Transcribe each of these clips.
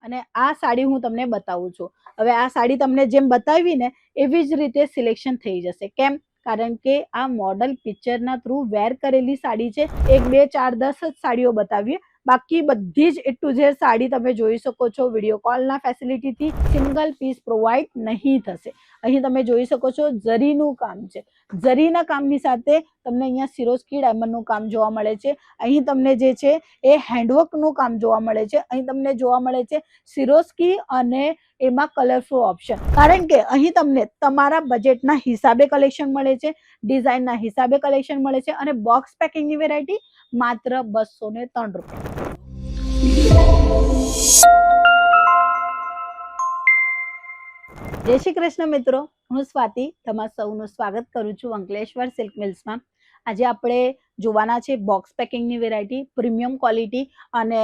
અને આ સાડી હું તમને બતાવું છું. હવે આ સાડી તમને જેમ બતાવી ને એવી જ રીતે સિલેક્શન થઈ જશે. કેમ? કારણ કે આ મોડલ પિક્ચરના થ્રુ વેર કરેલી સાડી છે. 1 2 4 10 જ સાડીઓ બતાવીએ, બાકી બધી જ એ ટુ ઝેડ સાડી તમે જોઈ શકો છો. વિડીયો કોલના ફેસિલિટીથી સિંગલ પીસ પ્રોવાઈડ નહીં થશે. અહીં તમે જોઈ શકો છો જરીનું કામ છે. જરીના કામની સાથે તમને અહીંયા સિરોસ્કી ડાયમંડનું કામ જોવા મળે છે. અહીં તમને જે છે એ હેન્ડવર્કનું કામ જોવા મળે છે. અહીં તમને જોવા મળે છે સિરોસ્કી અને એમાં કલરફુલ ઓપ્શન. કારણ કે અહીં તમને તમારા બજેટના હિસાબે કલેક્શન મળે છે, ડિઝાઇનના હિસાબે કલેક્શન મળે છે અને બોક્સ પેકિંગની વેરાયટી માત્ર 203 રૂપિયા. જય શ્રી કૃષ્ણ મિત્રો, હું સ્વાતિ તમારા સૌનું સ્વાગત કરું છું અંકલેશ્વર સિલ્ક મિલ્સમાં. આજે આપણે જોવાના છે બોક્સ પેકિંગની વેરાયટી, પ્રીમિયમ ક્વોલિટી અને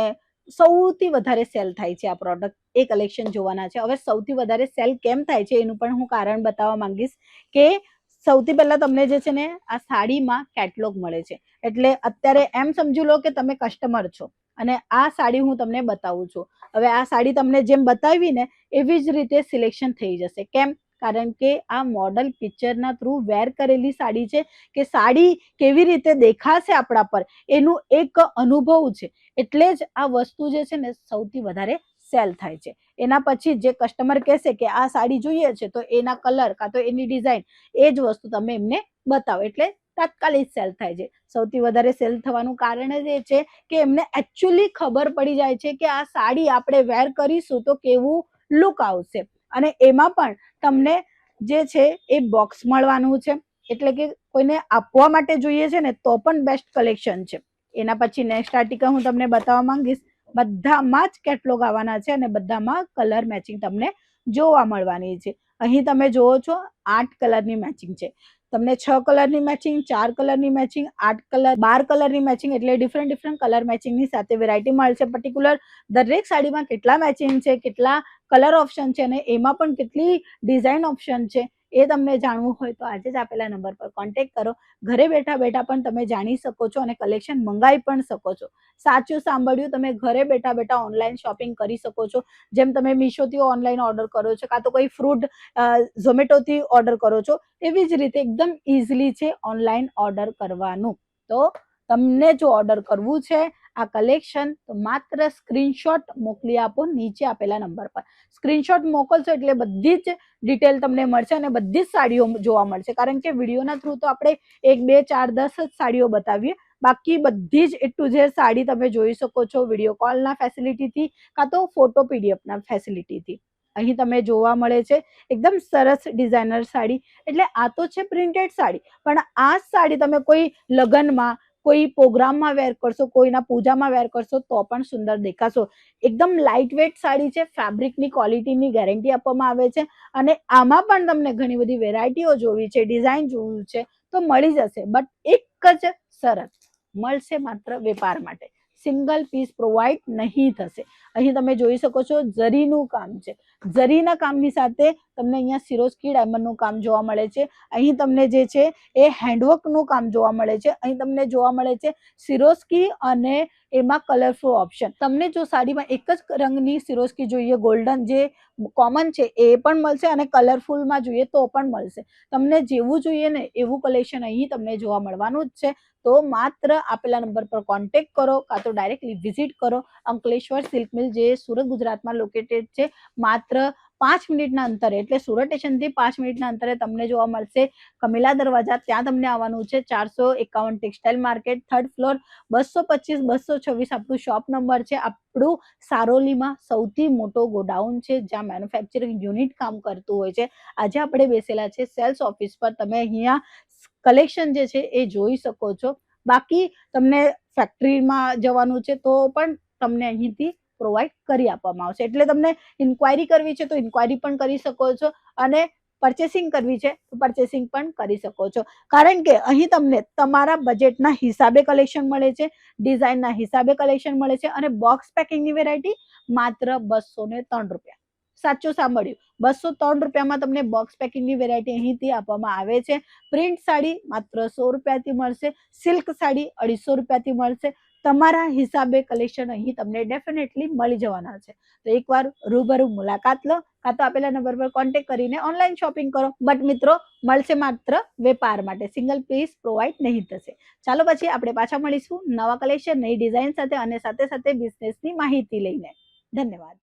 સૌથી વધારે સેલ થાય છે આ પ્રોડક્ટ. એ કલેક્શન જોવાના છે. હવે સૌથી વધારે સેલ કેમ થાય છે એનું પણ હું કારણ બતાવવા માંગીશ કે સૌથી પહેલા તમને જે છે ને આ સાડીમાં કેટલોગ મળે છે. એટલે અત્યારે એમ સમજી લો કે તમે કસ્ટમર છો અને આ સાડી હું તમને બતાવું છું. હવે આ સાડી તમને જેમ બતાવી ને એવી જ રીતે સિલેક્શન થઈ જશે. કેમ? કારણ કે આ મોડલ પિક્ચરના થ્રુ વેર કરેલી સાડી છે કે સાડી કેવી રીતે દેખાશે આપણા પર એનું એક અનુભવ છે. એટલે જ આ વસ્તુ જે છે ને સૌથી વધારે સેલ થાય છે. એના પછી જે કસ્ટમર કહેશે કે આ સાડી જોઈએ છે તો એના કલર કાં તો એની ડિઝાઇન એ જ વસ્તુ તમે એમને બતાવો એટલે તાત્કાલિક સેલ થાય છે. સૌથી વધારે સેલ થવાનું કારણ જ એ છે કે એમને એકચ્યુઅલી ખબર પડી જાય છે કે આ સાડી આપણે વેર કરીશું તો કેવું લુક આવશે. અને એમાં પણ તમને જે છે એ બોક્સ મળવાનું છે. એટલે કે કોઈને આપવા માટે જોઈએ છે ને તો પણ બેસ્ટ કલેક્શન છે. એના પછી નેક્સ્ટ આર્ટિકલ હું તમને બતાવવા માંગીશ. બધામાં જ કેટલોગ આવવાના છે અને બધામાં કલર મેચિંગ તમને જોવા મળવાની છે. અહીં તમે જોવો છો 8 કલરની મેચિંગ છે. તમને 6 કલરની મેચિંગ, 4 કલરની મેચિંગ, 8 કલર, 12 કલરની મેચિંગ, એટલે ડિફરન્ટ કલર મેચિંગની સાથે વેરાયટી મળશે. પર્ટિક્યુલર દરેક સાડીમાં કેટલા મેચિંગ છે, કેટલા કલર ઓપ્શન છે અને એમાં પણ કેટલી ડિઝાઇન ઓપ્શન છે એ તમને જાણવું હોય તો આજે જ આપેલા નંબર પર કોન્ટેક્ટ કરો. ઘરે બેઠા બેઠા પણ તમે જાણી શકો છો અને કલેક્શન મંગાવી પણ શકો છો. સાચું સાંભળ્યું, તમે ઘરે બેઠા બેઠા ઓનલાઈન શોપિંગ કરી શકો છો. જેમ તમે મીશોથી ઓનલાઈન ઓર્ડર કરો છો કાં તો કોઈ ફ્રૂટ ઝોમેટોથી ઓર્ડર કરો છો, એવી જ રીતે એકદમ ઇઝીલી છે ઓનલાઈન ઓર્ડર કરવાનું. તો તમને જો ઓર્ડર કરવું છે આ કલેક્શન તો માત્ર સ્ક્રીનશોટ મોકલી આપો નીચે આપેલા નંબર પર. સ્ક્રીનશોટ મોકલશો એટલે બધી જ ડિટેલ તમને મળશે અને બધી જ સાડીઓ જોવા મળશે. કારણ કે વિડીયોના થ્રુ તો આપણે 1 2 4 10 જ સાડીઓ બતાવીએ, બાકી બધી જ એ ટુ ઝેડ સાડી તમે જોઈ શકો છો વિડીયો કોલના ફેસિલિટીથી કાં તો ફોટો પીડીએફના ફેસિલિટીથી. અહીં તમે જોવા મળે છે એકદમ સરસ ડિઝાઇનર સાડી. એટલે આ તો છે પ્રિન્ટેડ સાડી, પણ આ સાડી તમે કોઈ લગ્નમાં, કોઈ પ્રોગ્રામમાં વેર કરશો, કોઈના પૂજામાં વેર કરશો તો પણ સુંદર દેખાશો. એકદમ લાઇટ વેટ સાડી છે. ફેબ્રિકની ક્વોલિટીની ગેરંટી આપવામાં આવે છે અને આમાં પણ તમને ઘણી બધી વેરાયટીઓ જોવી છે, ડિઝાઇન જોવું છે તો મળી જશે. બટ એક જ શરત મળશે, માત્ર વેપાર માટે. સિંગલ પીસ પ્રોવાઈડ નહીં થશે. અહીં તમે જોઈ શકો છો જરીનું કામ છે. જરીના કામની સાથે તમને અહીંયા સિરોસ્કી ડાયમંડનું કામ જોવા મળે છે. અહીં તમને જે છે એ હેન્ડવર્કનું કામ જોવા મળે છે. અહીં તમને જોવા મળે છે સિરોસ્કી અને એમાં કલરફુલ ઓપ્શન. તમને જો સાડીમાં એક જ રંગની સિરોસ્કી જોઈએ, ગોલ્ડન જે કોમન છે એ પણ મળશે અને કલરફુલમાં જોઈએ તો પણ મળશે. તમને જેવું જોઈએ ને એવું કલેક્શન અહીં તમને જોવા મળવાનું જ છે. તો માત્ર આપેલા નંબર પર કોન્ટેક્ટ કરો કાં તો ડાયરેક્ટલી વિઝિટ કરો. અંકલેશ્વર સિલ્ક મિલ જે સુરત ગુજરાતમાં લોકેટેડ છે. માત્ર 5 મિનિટના અંતરે, એટલે સુરત સ્ટેશનથી 5 મિનિટના અંતરે તમને જોવા મળશે કમિલા દરવાજા. ત્યાં તમને આવવાનું છે. 451 ટેક્સટાઇલ માર્કેટ, 3rd ફ્લોર, 225 226 આપણું શોપ નંબર છે. આપણું સારોલીમાં સૌથી મોટો ગોડાઉન છે જ્યાં મેન્યુફેક્ચરિંગ યુનિટ કામ કરતું હોય છે. આજે આપણે બેસેલા છે સેલ્સ ઓફિસ પર. તમે અહીંયા કલેક્શન જે છે એ જોઈ શકો છો. બાકી તમને ફેક્ટરીમાં જવાનું છે તો પણ તમને અહીંથી પ્રોવાઈડ કરી આપવામાં આવશે. એટલે તમને ઇન્ક્વાયરી કરવી છે તો ઇન્ક્વાયરી પણ કરી શકો છો અને પરચેસિંગ કરવી છે તો પરચેસિંગ પણ કરી શકો છો. કારણ કે અહીં તમને તમારા બજેટના હિસાબે કલેક્શન મળે છે, ડિઝાઇનના હિસાબે કલેક્શન મળે છે અને બોક્સ પેકિંગની વેરાયટી માત્ર 203 રૂપિયા. સાચું સાંભળ્યું, 203 રૂપિયામાં તમને બોક્સ પેકિંગની વેરાયટી અહીંથી આપવામાં આવે છે. પ્રિન્ટ સાડી માત્ર 100 રૂપિયાથી મળશે. સિલ્ક સાડી 250 રૂપિયાથી મળશે. તમારા હિસાબે કલેક્શન અહીં તમને ડેફિનેટલી મળી જવાના છે. તો એકવાર રૂબરૂ મુલાકાત લો, કાં તો આપેલા નંબર પર કોન્ટેક્ટ કરીને ઓનલાઈન શોપિંગ કરો. બટ મિત્રો, મળશે માત્ર વેપાર માટે, સિંગલ પીસ પ્રોવાઈડ નહીં થશે. ચાલો પછી આપણે પાછા મળીશું નવા કલેક્શન, નવી ડિઝાઇન સાથે અને સાથે સાથે બિઝનેસની માહિતી લઈને. ધન્યવાદ.